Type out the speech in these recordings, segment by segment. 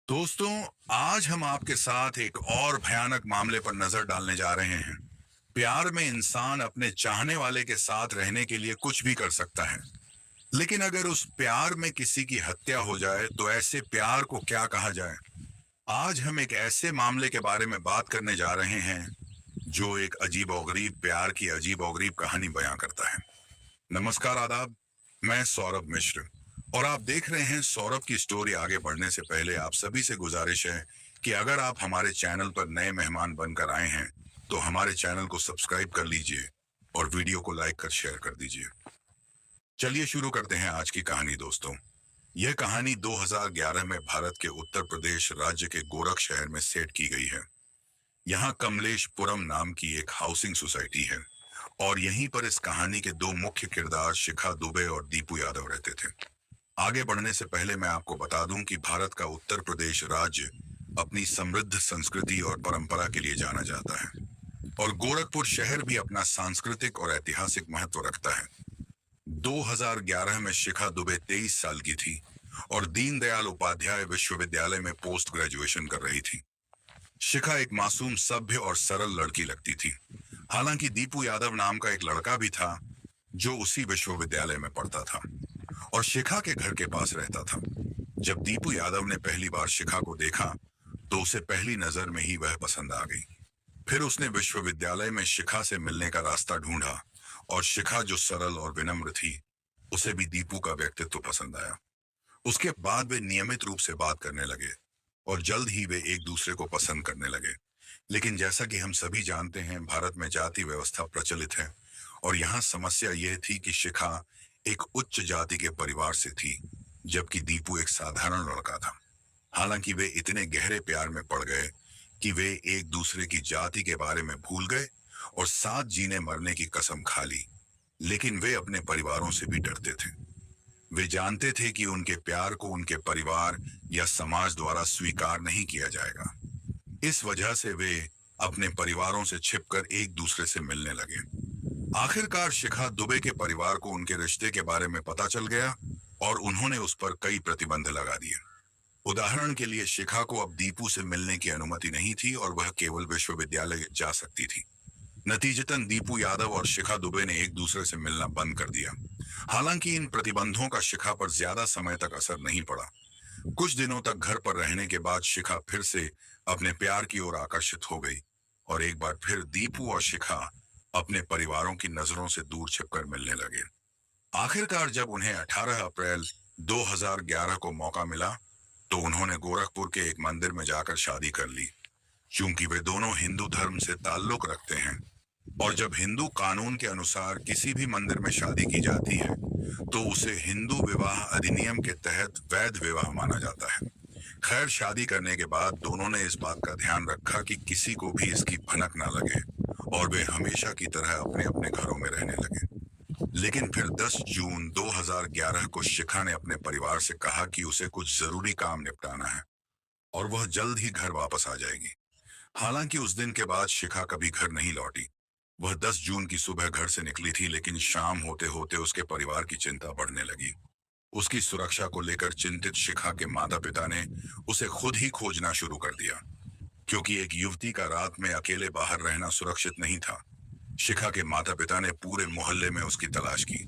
दोस्तों, आज हम आपके साथ एक और भयानक मामले पर नजर डालने जा रहे हैं। प्यार में इंसान अपने चाहने वाले के साथ रहने के लिए कुछ भी कर सकता है, लेकिन अगर उस प्यार में किसी की हत्या हो जाए तो ऐसे प्यार को क्या कहा जाए। आज हम एक ऐसे मामले के बारे में बात करने जा रहे हैं जो एक अजीब और गरीब प्यार की अजीब और गरीब कहानी बयां करता है। नमस्कार, आदाब। मैं सौरभ मिश्र और आप देख रहे हैं सौरभ की स्टोरी। आगे बढ़ने से पहले आप सभी से गुजारिश है कि अगर आप हमारे चैनल पर नए मेहमान बनकर आए हैं तो हमारे चैनल को सब्सक्राइब कर लीजिए और वीडियो को लाइक कर शेयर कर दीजिए। चलिए शुरू करते हैं आज की कहानी दोस्तों। यह कहानी 2011 में भारत के उत्तर प्रदेश राज्य के गोरख शहर में सेट की गई है। यहाँ कमलेशपुरम नाम की एक हाउसिंग सोसाइटी है और यहीं पर इस कहानी के दो मुख्य किरदार शिखा दुबे और दीपू यादव रहते थे। आगे बढ़ने से पहले मैं आपको बता दूं कि भारत का उत्तर प्रदेश राज्य अपनी समृद्ध संस्कृति और परंपरा के लिए जाना जाता है और गोरखपुर शहर भी अपना सांस्कृतिक और ऐतिहासिक महत्व रखता है। 2011 में शिखा दुबे 23 साल की थी और दीनदयाल उपाध्याय विश्वविद्यालय में पोस्ट ग्रेजुएशन कर रही थी। शिखा एक मासूम, सभ्य और सरल लड़की लगती थी। हालांकि दीपू यादव नाम का एक लड़का भी था जो उसी विश्वविद्यालय में पढ़ता था और शिखा के घर के पास रहता था। जब दीपू यादव ने पहली बार शिखा को देखा तो उसे पहली नजर में ही वह पसंद आ गई। फिर उसने विश्वविद्यालय में शिखा से मिलने का रास्ता ढूंढा और शिखा जो सरल और विनम्र थी, उसे भी दीपू का व्यक्तित्व पसंद आया। उसके बाद वे नियमित रूप से बात करने लगे और जल्द ही वे एक दूसरे को पसंद करने लगे। लेकिन जैसा कि हम सभी जानते हैं, भारत में जाति व्यवस्था प्रचलित है और यहाँ समस्या यह थी कि शिखा एक उच्च जाति के परिवार से थी, जबकि दीपू एक साधारण लड़का था। हालांकि वे इतने गहरे प्यार में पड़ गए कि वे एक दूसरे की जाति के बारे में भूल गए और साथ जीने मरने की कसम खा ली। लेकिन वे अपने परिवारों से भी डरते थे। वे जानते थे कि उनके प्यार को उनके परिवार या समाज द्वारा स्वीकार नहीं किया जाएगा। इस वजह से वे अपने परिवारों से छिपकर एक दूसरे से मिलने लगे। आखिरकार शिखा दुबे के परिवार को उनके रिश्ते के बारे में पता चल गया और उन्होंने उस पर कई प्रतिबंध लगा दिए। उदाहरण के लिए, शिखा को अब दीपू से मिलने की अनुमति नहीं थी और वह केवल विश्वविद्यालय जा सकती थी। नतीजतन दीपू यादव और शिखा दुबे ने एक दूसरे से मिलना बंद कर दिया। हालांकि इन प्रतिबंधों का शिखा पर ज्यादा समय तक असर नहीं पड़ा। कुछ दिनों तक घर पर रहने के बाद शिखा फिर से अपने प्यार की ओर आकर्षित हो गई और एक बार फिर दीपू और शिखा अपने परिवारों की नजरों से दूर छिपकर मिलने लगे। आखिरकार जब उन्हें 18 अप्रैल 2011 को मौका मिला तो उन्होंने गोरखपुर के एक मंदिर में जाकर शादी कर ली। चूंकि वे दोनों हिंदू धर्म से ताल्लुक रखते हैं और जब हिंदू कानून के अनुसार किसी भी मंदिर में शादी की जाती है तो उसे हिंदू विवाह अधिनियम के तहत वैध विवाह माना जाता है। खैर, शादी करने के बाद दोनों ने इस बात का ध्यान रखा कि किसी को भी इसकी भनक ना लगे और वे हमेशा की तरह अपने अपने घरों में रहने लगे। लेकिन फिर 10 जून 2011 को शिखा ने अपने परिवार से कहा कि उसे कुछ जरूरी काम निपटाना है और वह जल्द ही घर वापस आ जाएगी। हालांकि उस दिन के बाद शिखा कभी घर नहीं लौटी। वह 10 जून की सुबह घर से निकली थी, लेकिन शाम होते होते उसके परिवार की चिंता बढ़ने लगी। उसकी सुरक्षा को लेकर चिंतित शिखा के माता पिता ने उसे खुद ही खोजना शुरू कर दिया, क्योंकि एक युवती का रात में अकेले बाहर रहना सुरक्षित नहीं था। शिखा के माता पिता ने पूरे मोहल्ले में उसकी तलाश की।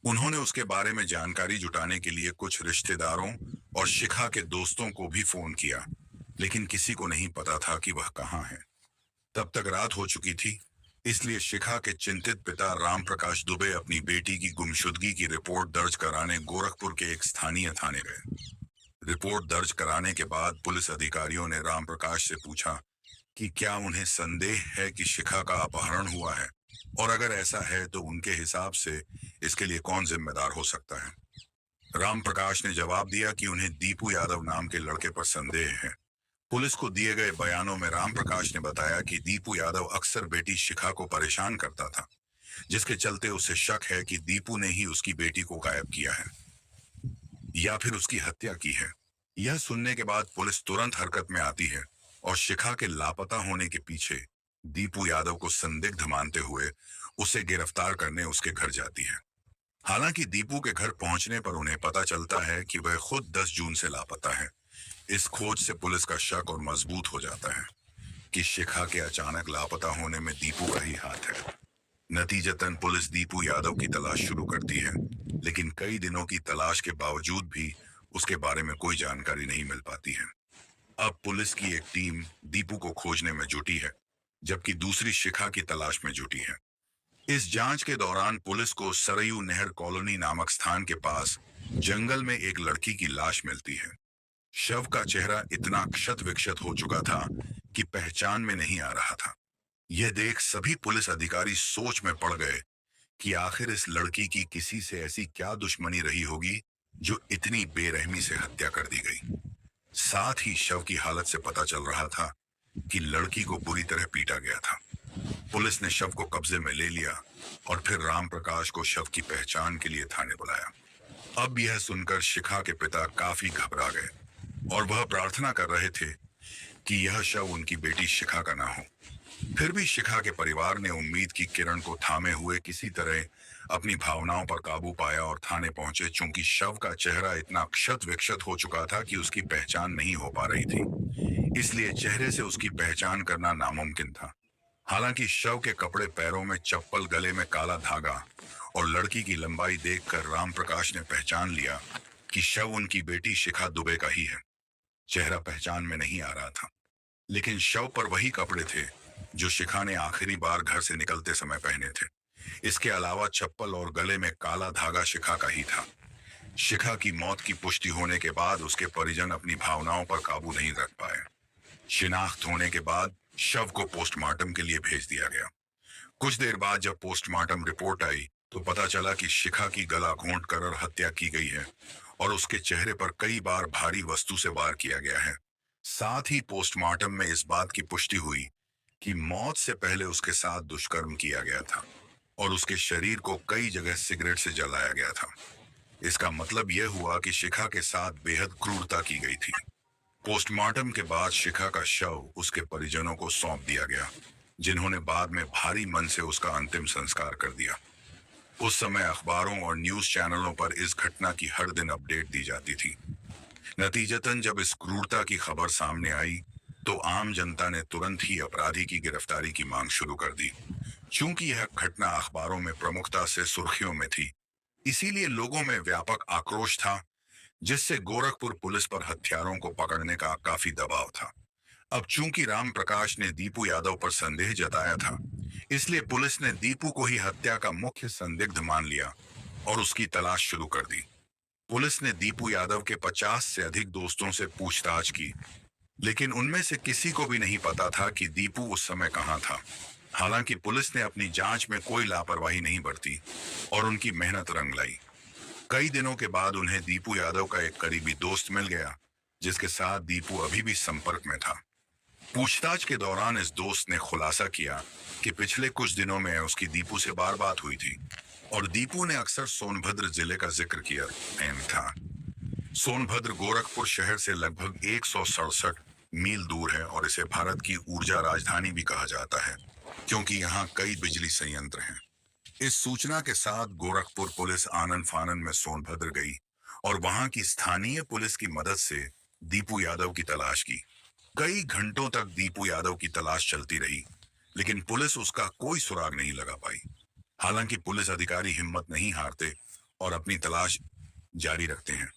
उन्होंने उसके बारे में जानकारी जुटाने के लिए कुछ रिश्तेदारों और शिखा के दोस्तों को भी फोन किया, लेकिन किसी को नहीं पता था कि वह कहाँ है। तब तक रात हो चुकी थी, इसलिए शिखा के चिंतित पिता राम प्रकाश दुबे अपनी बेटी की गुमशुदगी की रिपोर्ट दर्ज कराने गोरखपुर के एक स्थानीय थाने गए। रिपोर्ट दर्ज कराने के बाद पुलिस अधिकारियों ने राम प्रकाश से पूछा कि क्या उन्हें संदेह है कि शिखा का अपहरण हुआ है और अगर ऐसा है तो उनके हिसाब से इसके लिए कौन जिम्मेदार हो सकता है। राम प्रकाश ने जवाब दिया कि उन्हें दीपू यादव नाम के लड़के पर संदेह है। पुलिस को दिए गए बयानों में राम प्रकाश ने बताया कि दीपू यादव अक्सर बेटी शिखा को परेशान करता था, जिसके चलते उसे शक है कि दीपू ने ही उसकी बेटी को गायब किया है या फिर उसकी हत्या की है। यह सुनने के बाद पुलिस तुरंत हरकत में आती है और शिखा के लापता होने के पीछे दीपू यादव को संदिग्ध मानते हुए उसे गिरफ्तार करने उसके घर जाती है। हालांकि दीपू के घर पहुंचने पर उन्हें पता चलता है कि वह खुद 10 जून से लापता है, इस खोज से पुलिस का शक और मजबूत हो जाता है कि शिखा के अचानक लापता होने में दीपू का ही हाथ है। नतीजतन पुलिस दीपू यादव की तलाश शुरू करती है, लेकिन कई दिनों की तलाश के बावजूद भी उसके बारे में कोई जानकारी नहीं मिल पाती है। अब पुलिस की एक टीम दीपू को खोजने में जुटी है, जबकि दूसरी शिखा की तलाश में जुटी है। इस जांच के दौरान पुलिस को सरयू नहर कॉलोनी नामक स्थान के पास जंगल में एक लड़की की लाश मिलती है। शव का चेहरा इतना क्षत विक्षत हो चुका था कि पहचान में नहीं आ रहा था। यह देख सभी पुलिस अधिकारी सोच में पड़ गए कि आखिर इस लड़की की किसी से ऐसी क्या दुश्मनी रही होगी जो इतनी बेरहमी से हत्या कर दी गई। साथ ही शव की हालत से पता चल रहा था कि लड़की को बुरी तरह पीटा गया था। पुलिस ने शव को कब्जे में ले लिया और फिर राम प्रकाश को शव की पहचान के लिए थाने बुलाया। अब यह सुनकर शिखा के पिता काफी घबरा गए और वह प्रार्थना कर रहे थे कि यह शव उनकी बेटी शिखा का ना हो। फिर भी शिखा के परिवार ने उम्मीद की किरण को थामे हुए किसी तरह अपनी भावनाओं पर काबू पाया और थाने पहुंचे। चूंकि शव का चेहरा इतना क्षत विक्षत हो चुका था कि उसकी पहचान नहीं हो पा रही थी, इसलिए चेहरे से उसकी पहचान करना नामुमकिन था। हालांकि शव के कपड़े, पैरों में चप्पल, गले में काला धागा और लड़की की लंबाई देखकर राम प्रकाश ने पहचान लिया कि शव उनकी बेटी शिखा दुबे का ही है। चेहरा पहचान में नहीं आ रहा था, लेकिन शव पर वही कपड़े थे जो शिखा ने आखिरी बार घर से निकलते समय पहने थे। इसके अलावा चप्पल और गले में काला धागा शिखा का ही था। शिखा की मौत की पुष्टि होने के बाद उसके परिजन अपनी भावनाओं पर काबू नहीं रख पाए। शिनाख्त होने के बाद शव को पोस्टमार्टम के लिए भेज दिया गया। कुछ देर बाद जब पोस्टमार्टम रिपोर्ट आई तो पता चला कि शिखा की गला घोंट कर और हत्या की गई है और उसके चेहरे पर कई बार भारी वस्तु से वार किया गया है। साथ ही पोस्टमार्टम में इस बात की पुष्टि हुई कि मौत से पहले उसके साथ दुष्कर्म किया गया था और उसके शरीर को कई जगह सिगरेट से जलाया गया था। इसका मतलब यह हुआ कि शिखा के साथ बेहद क्रूरता की गई थी। पोस्टमार्टम के बाद शिखा का शव उसके परिजनों को सौंप दिया गया, जिन्होंने बाद में भारी मन से उसका अंतिम संस्कार कर दिया। उस समय अखबारों और न्यूज चैनलों पर इस घटना की हर दिन अपडेट दी जाती थी। नतीजतन जब इस क्रूरता की खबर सामने आई तो आम जनता ने तुरंत ही अपराधी की गिरफ्तारी की मांग शुरू कर दी। चूंकि यह घटना अखबारों में प्रमुखता से सुर्खियों में थी, इसीलिए लोगों में व्यापक आक्रोश था, जिससे गोरखपुर पुलिस पर हत्यारों को पकड़ने का काफी दबाव था। अब चूंकि राम प्रकाश ने दीपू यादव पर संदेह जताया था, इसलिए पुलिस ने दीपू को ही हत्या का मुख्य संदिग्ध मान लिया और उसकी तलाश शुरू कर दी। पुलिस ने दीपू यादव के 50 से अधिक दोस्तों से पूछताछ की, लेकिन उनमें से किसी को भी नहीं पता था कि दीपू उस समय कहाँ था। हालांकि पुलिस ने अपनी जांच में कोई लापरवाही नहीं बरती और उनकी मेहनत रंग लाई। कई दिनों के बाद उन्हें दीपू यादव का एक करीबी दोस्त मिल गया, जिसके साथ दीपू अभी भी संपर्क में था। पूछताछ के दौरान इस दोस्त ने खुलासा किया कि पिछले कुछ दिनों में उसकी दीपू से बार बात हुई थी और दीपू ने अक्सर सोनभद्र जिले का जिक्र किया था। सोनभद्र गोरखपुर शहर से लगभग 167 मील दूर है और इसे भारत की ऊर्जा राजधानी भी कहा जाता है, क्योंकि यहाँ कई बिजली संयंत्र हैं। इस सूचना के साथ गोरखपुर पुलिस आनन फानन में सोनभद्र गई और वहां की स्थानीय पुलिस की मदद से दीपू यादव की तलाश की। कई घंटों तक दीपू यादव की तलाश चलती रही, लेकिन पुलिस उसका कोई सुराग नहीं लगा पाई। हालांकि पुलिस अधिकारी हिम्मत नहीं हारते और अपनी तलाश जारी रखते हैं।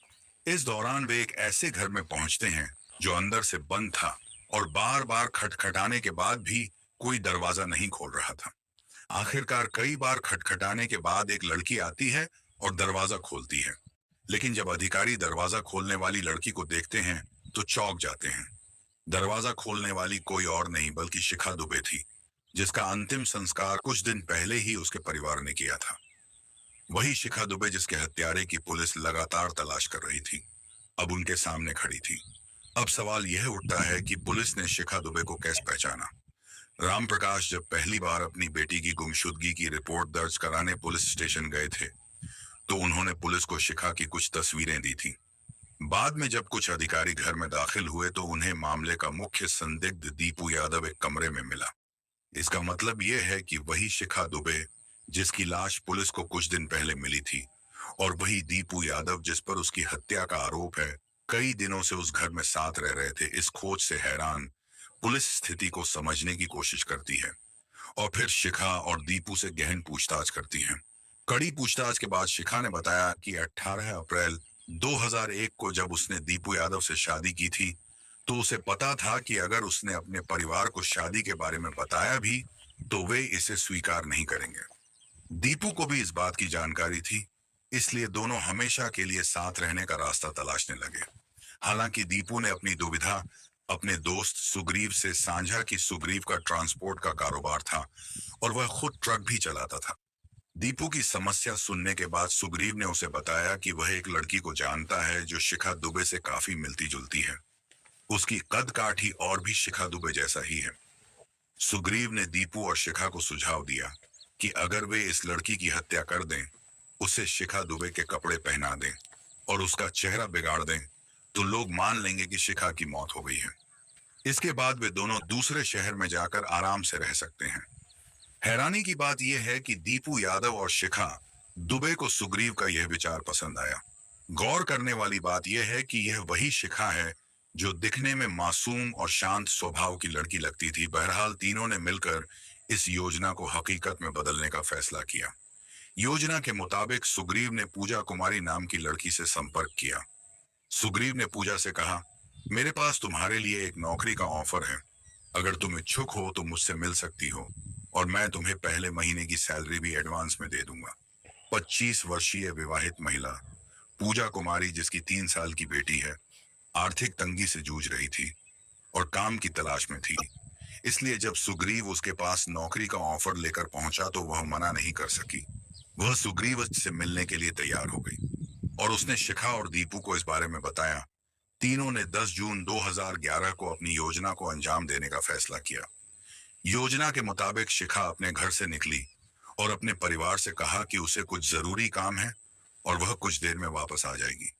इस दौरान वे एक ऐसे घर में पहुंचते हैं जो अंदर से बंद था और बार बार खटखटाने के बाद भी कोई दरवाजा नहीं खोल रहा था। आखिरकार कई बार खटखटाने के बाद एक लड़की आती है और दरवाजा खोलती है, लेकिन जब अधिकारी दरवाजा खोलने वाली लड़की को देखते हैं तो चौंक जाते हैं। दरवाजा खोलने वाली कोई और नहीं बल्कि शिखा दुबे थी, जिसका अंतिम संस्कार कुछ दिन पहले ही उसके परिवार ने किया था। वही शिखा दुबे जिसके हत्यारे की पुलिस लगातार तलाश कर रही थी, अब उनके सामने खड़ी थी। अब सवाल यह उठता है कि पुलिस ने शिखा दुबे को कैसे पहचाना। राम प्रकाश जब पहली बार अपनी बेटी की गुमशुदगी की रिपोर्ट दर्ज कराने पुलिस स्टेशन गए थे, तो उन्होंने पुलिस को शिखा की कुछ तस्वीरें दी थी। बाद में जब कुछ अधिकारी घर में दाखिल हुए तो उन्हें मामले का मुख्य संदिग्ध दीपू यादव एक कमरे में मिला। इसका मतलब यह है कि वही शिखा दुबे जिसकी लाश पुलिस को कुछ दिन पहले मिली थी और वही दीपू यादव जिस पर उसकी हत्या का आरोप है, कई दिनों से उस घर में साथ रह रहे थे। इस खोज से हैरान पुलिस स्थिति को समझने की कोशिश करती है और फिर शिखा और दीपू से गहन पूछताछ करती है। कड़ी पूछताछ के बाद शिखा ने बताया कि 18 अप्रैल 2001 को जब उसने दीपू यादव से शादी की थी, तो उसे पता था कि अगर उसने अपने परिवार को शादी के बारे में बताया भी, तो वे इसे स्वीकार नहीं करेंगे। दीपू को भी इस बात की जानकारी थी, इसलिए दोनों हमेशा के लिए साथ रहने का रास्ता तलाशने लगे। हालांकि दीपू ने अपनी दुविधा अपने दोस्त सुग्रीव से साझा की। सुग्रीव का ट्रांसपोर्ट का कारोबार था और वह खुद ट्रक भी चलाता था। दीपू की समस्या सुनने के बाद सुग्रीव ने उसे बताया कि वह एक लड़की को जानता है जो शिखा दुबे से काफी मिलती जुलती है। उसकी कद काठी और भी शिखा दुबे जैसा ही है। सुग्रीव ने दीपू और शिखा को सुझाव दिया कि अगर वे इस लड़की की हत्या कर दें, उसे शिखा दुबे के कपड़े पहना दें और उसका चेहरा बिगाड़ दें, तो लोग मान लेंगे कि शिखा की मौत हो गई है। इसके बाद वे दोनों दूसरे शहर में जाकर आराम से रह सकते हैं। हैरानी की बात यह है कि दीपू यादव और शिखा दुबे को सुग्रीव का यह विचार पसंद आया। गौर करने वाली बात यह है कि यह वही शिखा है जो दिखने में मासूम और शांत स्वभाव की लड़की लगती थी। बहरहाल तीनों ने मिलकर इस योजना को हकीकत में बदलने का फैसला किया। योजना के मुताबिक सुग्रीव ने पूजा कुमारी नाम की लड़की से संपर्क किया। सुग्रीव ने पूजा से कहा, मेरे पास तुम्हारे लिए एक नौकरी का ऑफर है। अगर तुम इच्छुक हो तो मुझसे मिल सकती हो और मैं तुम्हें पहले महीने की सैलरी भी एडवांस में दे दूंगा। 25 वर्षीय विवाहित महिला पूजा कुमारी, जिसकी 3 साल की बेटी है, आर्थिक तंगी से जूझ रही थी और काम की तलाश में थी। इसलिए जब सुग्रीव उसके पास नौकरी का ऑफर लेकर पहुंचा तो वह मना नहीं कर सकी। वह सुग्रीव से मिलने के लिए तैयार हो गई और उसने शिखा और दीपू को इस बारे में बताया। तीनों ने 10 जून 2011 को अपनी योजना को अंजाम देने का फैसला किया। योजना के मुताबिक शिखा अपने घर से निकली और अपने परिवार से कहा कि उसे कुछ जरूरी काम है और वह कुछ देर में वापस आ जाएगी।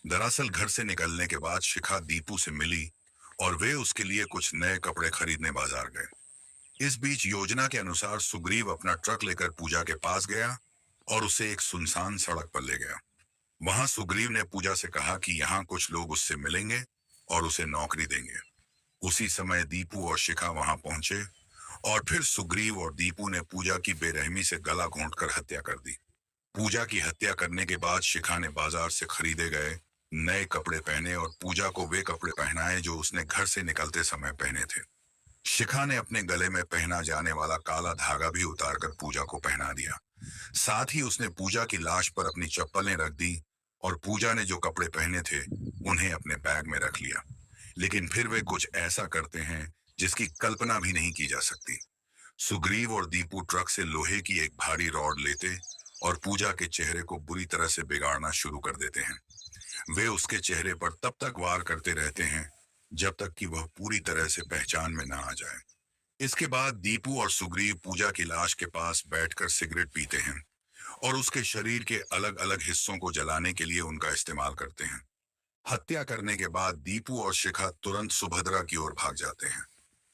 दरअसल घर से निकलने के बाद शिखा दीपू से मिली और वे उसके लिए कुछ नए कपड़े खरीदने बाजार गए। इस बीच योजना के अनुसार सुग्रीव अपना ट्रक लेकर पूजा के पास गया और उसे एक सुनसान सड़क पर ले गया। वहां सुग्रीव ने पूजा से कहा कि यहाँ कुछ लोग उससे मिलेंगे और उसे नौकरी देंगे। उसी समय दीपू और शिखा वहां पहुंचे और फिर सुग्रीव और दीपू ने पूजा की बेरहमी से गला घोंटकर हत्या कर दी। पूजा की हत्या करने के बाद शिखा ने बाजार से खरीदे गए नए कपड़े पहने और पूजा को वे कपड़े पहनाए जो उसने घर से निकलते समय पहने थे। शिखा ने अपने गले में पहना जाने वाला काला धागा भी उतारकर पूजा को पहना दिया। साथ ही उसने पूजा की लाश पर अपनी चप्पलें रख दी और पूजा ने जो कपड़े पहने थे उन्हें अपने बैग में रख लिया। लेकिन फिर वे कुछ ऐसा करते हैं जिसकी कल्पना भी नहीं की जा सकती। सुग्रीव और दीपू ट्रक से लोहे की एक भारी रॉड लेते और पूजा के चेहरे को बुरी तरह से बिगाड़ना शुरू कर देते हैं। वे उसके चेहरे पर तब तक वार करते रहते हैं जब तक कि वह पूरी तरह से पहचान में ना आ जाए। इसके बाद दीपू और सुग्रीव पूजा की लाश के पास बैठकर सिगरेट पीते हैं और उसके शरीर के अलग अलग हिस्सों को जलाने के लिए उनका इस्तेमाल करते हैं। हत्या करने के बाद दीपू और शिखा तुरंत सुभद्रा की ओर भाग जाते हैं,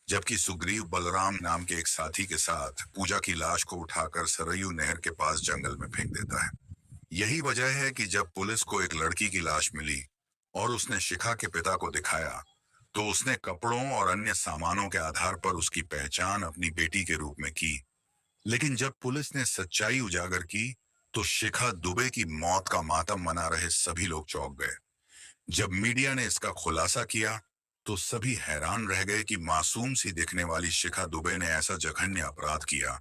जबकि सुग्रीव बलराम नाम के एक साथी के साथ पूजा की लाश को उठाकर सरयू नहर के पास जंगल में फेंक देता है। यही वजह है कि जब पुलिस को एक लड़की की लाश मिली और उसने शिखा के पिता को दिखाया, तो उसने कपड़ों और अन्य सामानों के आधार पर उसकी पहचान अपनी बेटी के रूप में की। लेकिन जब पुलिस ने सच्चाई उजागर की, तो शिखा दुबे की मौत का मातम मना रहे सभी लोग चौंक गए। जब मीडिया ने इसका खुलासा किया, तो सभी हैरान रह गए कि मासूम सी दिखने वाली शिखा दुबे ने ऐसा जघन्य अपराध किया।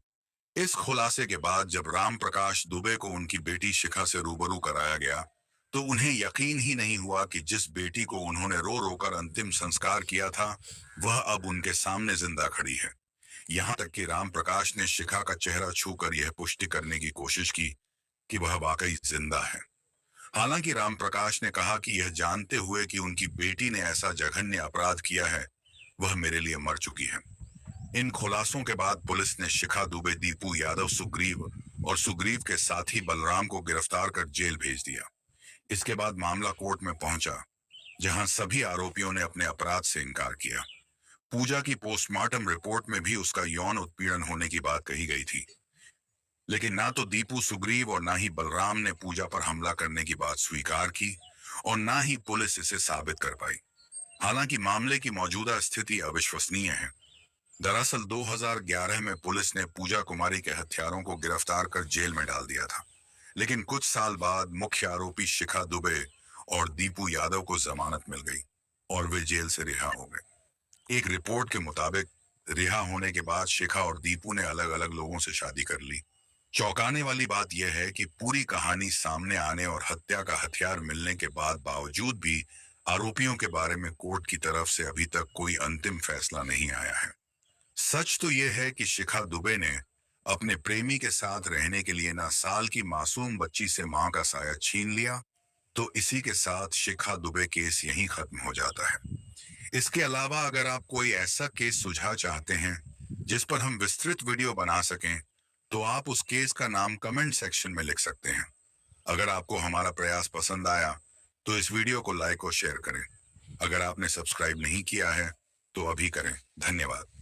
इस खुलासे के बाद जब राम प्रकाश दुबे को उनकी बेटी शिखा से रूबरू कराया गया, तो उन्हें यकीन ही नहीं हुआ कि जिस बेटी को उन्होंने रो रोकर अंतिम संस्कार किया था, वह अब उनके सामने जिंदा खड़ी है। यहाँ तक कि राम प्रकाश ने शिखा का चेहरा छूकर यह पुष्टि करने की कोशिश की कि वह वाकई जिंदा है। हालांकि राम प्रकाश ने कहा कि यह जानते हुए कि उनकी बेटी ने ऐसा जघन्य अपराध किया है, वह मेरे लिए मर चुकी है। इन खुलासों के बाद पुलिस ने शिखा दुबे, दीपू यादव, सुग्रीव और सुग्रीव के साथी बलराम को गिरफ्तार कर जेल भेज दिया। इसके बाद मामला कोर्ट में पहुंचा, जहां सभी आरोपियों ने अपने अपराध से इनकार किया। पूजा की पोस्टमार्टम रिपोर्ट में भी उसका यौन उत्पीड़न होने की बात कही गई थी, लेकिन ना तो दीपू, सुग्रीव और ना ही बलराम ने पूजा पर हमला करने की बात स्वीकार की और ना ही पुलिस इसे साबित कर पाई। हालांकि मामले की मौजूदा स्थिति अविश्वसनीय है। दरअसल 2011 में पुलिस ने पूजा कुमारी के हत्यारों को गिरफ्तार कर जेल में डाल दिया था, लेकिन कुछ साल बाद मुख्य आरोपी शिखा दुबे और दीपू यादव को जमानत मिल गई और वे जेल से रिहा हो गए। एक रिपोर्ट के मुताबिक रिहा होने के बाद शिखा और दीपू ने अलग अलग लोगों से शादी कर ली। चौंकाने वाली बात यह है कि पूरी कहानी सामने आने और हत्या का हथियार मिलने के बाद बावजूद भी आरोपियों के बारे में कोर्ट की तरफ से अभी तक कोई अंतिम फैसला नहीं आया है। सच तो यह है कि शिखा दुबे ने अपने प्रेमी के साथ रहने के लिए 9 साल की मासूम बच्ची से मां का साया छीन लिया, तो इसी के साथ शिखा दुबे केस यहीं खत्म हो जाता है। इसके अलावा अगर आप कोई ऐसा केस सुझाव चाहते हैं जिस पर हम विस्तृत वीडियो बना सकें, तो आप उस केस का नाम कमेंट सेक्शन में लिख सकते हैं। अगर आपको हमारा प्रयास पसंद आया, तो इस वीडियो को लाइक और शेयर करें। अगर आपने सब्सक्राइब नहीं किया है, तो अभी करें। धन्यवाद।